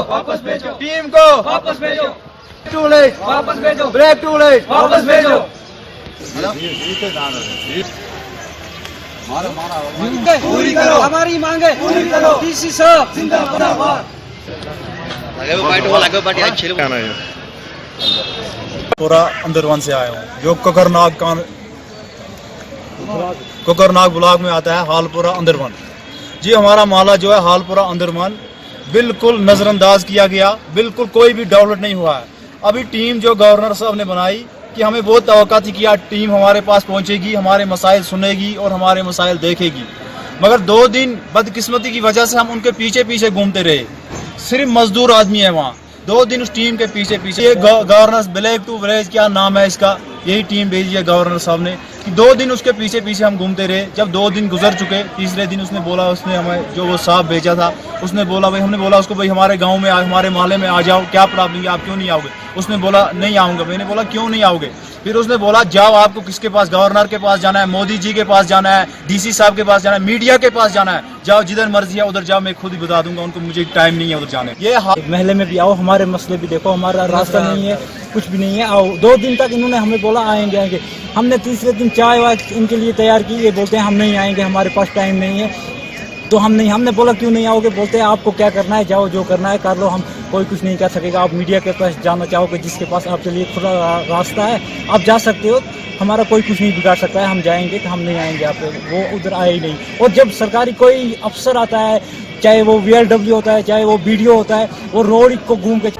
वापस भेजो, टीम को वापस भेजो, टू लेट, वापस भेजो, ब्रेक टू लेट, वापस भेजो। पूरी करो, हमारी मांगे पूरी करो, डीसी साहब जिंदाबाद। पूरा अंदरवन से आया हूँ, जो कोकरनाग ब्लॉक में आता है, हालपुरा अंदरवन। जी हमारा माला जो है हालपुरा अंदरवन बिल्कुल नज़रअंदाज किया गया, बिल्कुल कोई भी डेवलप नहीं हुआ है। अभी टीम जो गवर्नर साहब ने बनाई कि हमें बहुत तवक्का थी कि यार टीम हमारे पास पहुंचेगी, हमारे मसाइल सुनेगी और हमारे मसाइल देखेगी, मगर 2 दिन बदकिस्मती की वजह से हम उनके पीछे पीछे घूमते रहे। सिर्फ मजदूर आदमी है वहाँ, 2 दिन उस टीम के पीछे पीछे। ये गवर्नर ब्लैक टू विलेज क्या नाम है इसका, यही टीम भेजी है गवर्नर साहब ने कि 2 दिन उसके पीछे पीछे हम घूमते रहे। जब 2 दिन गुजर चुके, तीसरे दिन उसने बोला, उसने हमें जो वो साहब भेजा था उसने बोला भाई, हमने बोला उसको भाई हमारे गांव में हमारे मोहल्ले में आ जाओ, क्या प्रॉब्लम है, आप क्यों नहीं आओगे? उसने बोला नहीं आऊँगा। मैंने बोला क्यों नहीं आओगे? फिर उसने बोला जाओ, आपको किसके पास, गवर्नर के पास जाना है, मोदी जी के पास जाना है, डीसी साहब के पास जाना है, मीडिया के पास जाना है, जाओ जिधर मर्जी है उधर जाओ, मैं खुद ही बता दूंगा उनको, मुझे टाइम नहीं है उधर जाने। ये महल्ले में भी आओ, हमारे मसले भी देखो, हमारा रास्ता नहीं है, कुछ भी नहीं है, आओ। 2 दिन तक इन्होंने हमें बोला आएंगे आएंगे, हमने तीसरे दिन चाय वाय इनके लिए तैयार की, ये बोलते हैं हम नहीं आएंगे, हमारे पास टाइम नहीं है। तो हमने बोला क्यों नहीं आओगे? बोलते हैं आपको क्या करना है, जाओ जो करना है कर लो, हम कोई कुछ नहीं कर सकेगा। आप मीडिया के पास जाना चाहोगे, जिसके पास आपके लिए खुला रास्ता है आप जा सकते हो, हमारा कोई कुछ नहीं बिगाड़ सकता है, हम जाएंगे तो हम नहीं आएंगे। आप वो उधर आए ही नहीं। और जब सरकारी कोई अफसर आता है, चाहे वो VLW होता है, चाहे वो BDO होता है, वो रोड को घूम के